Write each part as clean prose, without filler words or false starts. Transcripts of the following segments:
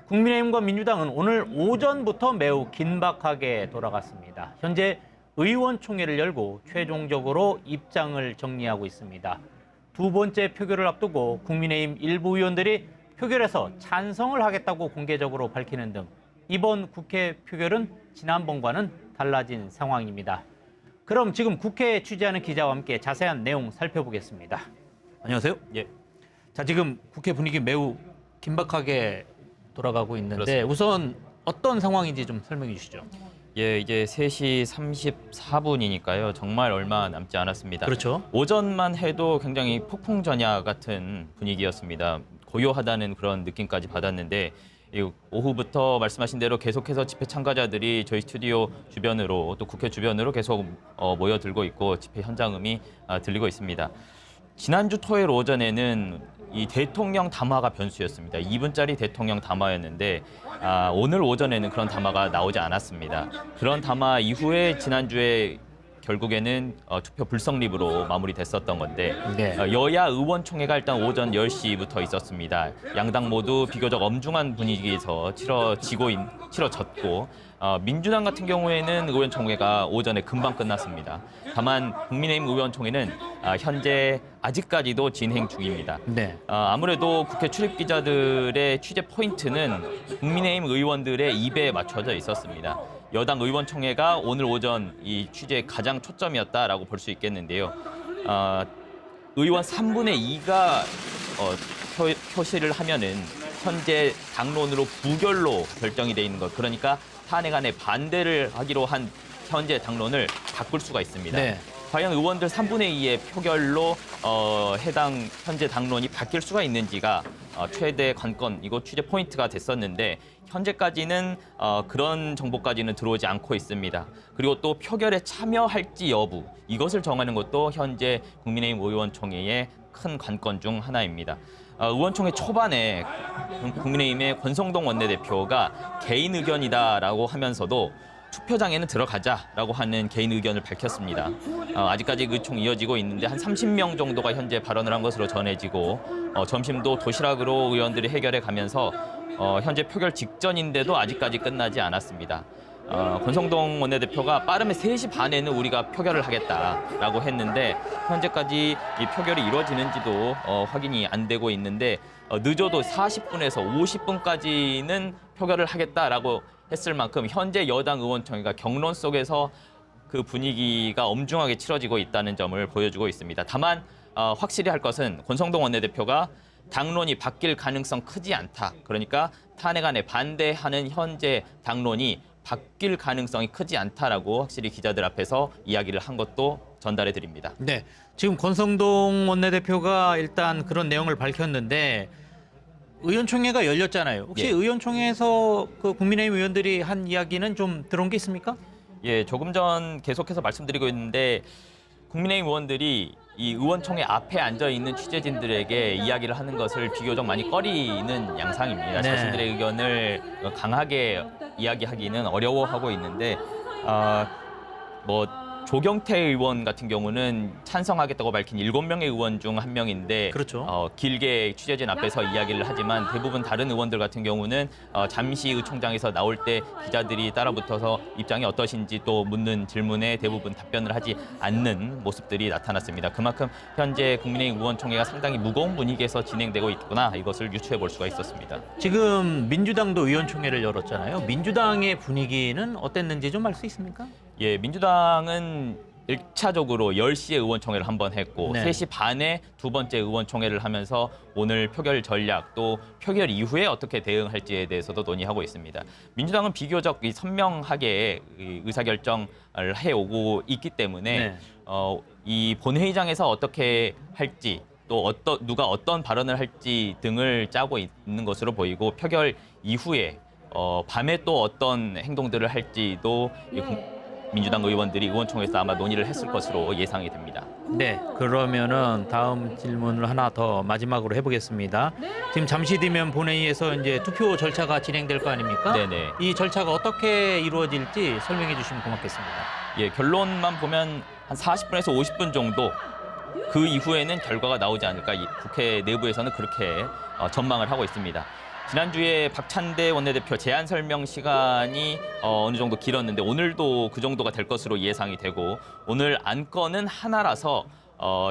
국민의힘과 민주당은 오늘 오전부터 매우 긴박하게 돌아갔습니다. 현재 의원총회를 열고 최종적으로 입장을 정리하고 있습니다. 두 번째 표결을 앞두고 국민의힘 일부 의원들이 표결에서 찬성을 하겠다고 공개적으로 밝히는 등 이번 국회 표결은 지난번과는 달라진 상황입니다. 그럼 지금 국회에 취재하는 기자와 함께 자세한 내용 살펴보겠습니다. 안녕하세요. 예. 자, 지금 국회 분위기 매우 긴박하게 돌아가고 있는데 그렇습니다. 우선 어떤 상황인지 좀 설명해 주시죠. 예, 이제 3시 34분이니까요. 정말 얼마 남지 않았습니다. 그렇죠. 오전만 해도 굉장히 폭풍전야 같은 분위기였습니다. 고요하다는 그런 느낌까지 받았는데 오후부터 말씀하신 대로 계속해서 집회 참가자들이 저희 스튜디오 주변으로 또 국회 주변으로 계속 모여들고 있고 집회 현장음이 들리고 있습니다. 지난주 토요일 오전에는 이 대통령 담화가 변수였습니다. 2분짜리 대통령 담화였는데 오늘 오전에는 그런 담화가 나오지 않았습니다. 그런 담화 이후에 지난주에 결국에는 투표 불성립으로 마무리됐었던 건데 네. 여야 의원총회가 일단 오전 10시부터 있었습니다. 양당 모두 비교적 엄중한 분위기에서 치러졌고 민주당 같은 경우에는 의원총회가 오전에 금방 끝났습니다. 다만 국민의힘 의원총회는 현재 아직까지도 진행 중입니다. 네. 아무래도 국회 출입 기자들의 취재 포인트는 국민의힘 의원들의 입에 맞춰져 있었습니다. 여당 의원총회가 오늘 오전 이 취재에 가장 초점이었다라고 볼 수 있겠는데요. 의원 3분의 2가 표시를 하면은 현재 당론으로 부결로 결정이 돼 있는 것. 그러니까 탄핵안에 반대를 하기로 한 현재 당론을 바꿀 수가 있습니다. 네. 과연 의원들 3분의 2의 표결로 해당 현재 당론이 바뀔 수가 있는지가 최대 관건, 이거 취재 포인트가 됐었는데 현재까지는 그런 정보까지는 들어오지 않고 있습니다. 그리고 또 표결에 참여할지 여부, 이것을 정하는 것도 현재 국민의힘 의원총회의 큰 관건 중 하나입니다. 의원총회 초반에 국민의힘의 권성동 원내대표가 개인 의견이다라고 하면서도 투표장에는 들어가자라고 하는 개인 의견을 밝혔습니다. 아직까지 그 총 이어지고 있는데 한 30명 정도가 현재 발언을 한 것으로 전해지고 점심도 도시락으로 의원들이 해결해 가면서 현재 표결 직전인데도 아직까지 끝나지 않았습니다. 권성동 원내대표가 빠르면 3시 반에는 우리가 표결을 하겠다라고 했는데 현재까지 이 표결이 이루어지는지도 확인이 안 되고 있는데 늦어도 40분에서 50분까지는 표결을 하겠다라고 했을 만큼 현재 여당 의원총회가 경론 속에서 그 분위기가 엄중하게 치러지고 있다는 점을 보여주고 있습니다. 다만 확실히 할 것은 권성동 원내대표가 당론이 바뀔 가능성 크지 않다. 그러니까 탄핵안에 반대하는 현재 당론이 바뀔 가능성이 크지 않다라고 확실히 기자들 앞에서 이야기를 한 것도 전달해 드립니다. 네. 지금 권성동 원내대표가 일단 그런 내용을 밝혔는데 의원총회가 열렸잖아요. 혹시 예. 의원총회에서 그 국민의힘 의원들이 한 이야기는 좀 들어온 게 있습니까? 예, 조금 전 계속해서 말씀드리고 있는데 국민의힘 의원들이 이 의원총회 앞에 앉아 있는 취재진들에게 이야기를 하는 것을 비교적 많이 꺼리는 양상입니다. 네. 자신들의 의견을 강하게 이야기하기는 어려워하고 있는데 조경태 의원 같은 경우는 찬성하겠다고 밝힌 7명의 의원 중 한 명인데 그렇죠. 길게 취재진 앞에서 이야기를 하지만 대부분 다른 의원들 같은 경우는 잠시 의총장에서 나올 때 기자들이 따라붙어서 입장이 어떠신지 또 묻는 질문에 대부분 답변을 하지 않는 모습들이 나타났습니다. 그만큼 현재 국민의힘 의원총회가 상당히 무거운 분위기에서 진행되고 있구나, 이것을 유추해 볼 수가 있었습니다. 지금 민주당도 의원총회를 열었잖아요. 민주당의 분위기는 어땠는지 좀 알 수 있습니까? 예, 민주당은 1차적으로 10시에 의원총회를 한 번 했고 네. 3시 반에 두 번째 의원총회를 하면서 오늘 표결 전략 또 표결 이후에 어떻게 대응할지에 대해서도 논의하고 있습니다. 민주당은 비교적 선명하게 의사결정을 해오고 있기 때문에 네. 이 본회의장에서 어떻게 할지 또 누가 어떤 발언을 할지 등을 짜고 있는 것으로 보이고 표결 이후에 밤에 또 어떤 행동들을 할지도 민주당 의원들이 의원총회에서 아마 논의를 했을 것으로 예상이 됩니다. 네, 그러면은 다음 질문을 하나 더 마지막으로 해보겠습니다. 지금 잠시 뒤면 본회의에서 이제 투표 절차가 진행될 거 아닙니까? 네네. 이 절차가 어떻게 이루어질지 설명해 주시면 고맙겠습니다. 예, 결론만 보면 한 40분에서 50분 정도 그 이후에는 결과가 나오지 않을까 국회 내부에서는 그렇게 전망을 하고 있습니다. 지난주에 박찬대 원내대표 제안 설명 시간이 어느 정도 길었는데 오늘도 그 정도가 될 것으로 예상이 되고 오늘 안건은 하나라서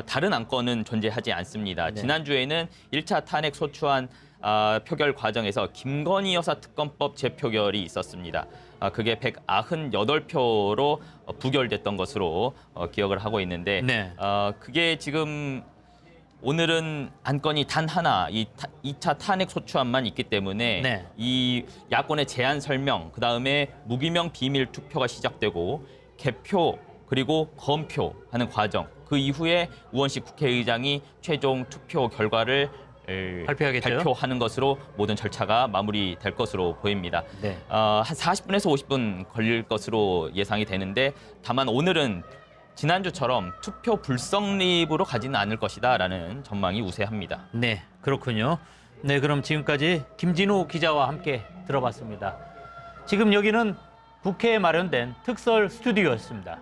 다른 안건은 존재하지 않습니다. 네. 지난주에는 1차 탄핵 소추안 표결 과정에서 김건희 여사 특검법 재표결이 있었습니다. 그게 198표로 부결됐던 것으로 기억을 하고 있는데 네. 그게 지금 오늘은 안건이 단 하나, 이 2차 탄핵 소추안만 있기 때문에 네. 이 야권의 제안 설명, 그다음에 무기명 비밀 투표가 시작되고 개표 그리고 검표하는 과정, 그 이후에 우원식 국회의장이 최종 투표 결과를 발표하겠죠? 발표하는 것으로 모든 절차가 마무리될 것으로 보입니다. 네. 한 40분에서 50분 걸릴 것으로 예상이 되는데 다만 오늘은 지난주처럼 투표 불성립으로 가지는 않을 것이다라는 전망이 우세합니다. 네, 그렇군요. 네, 그럼 지금까지 김진우 기자와 함께 들어봤습니다. 지금 여기는 국회에 마련된 특설 스튜디오였습니다.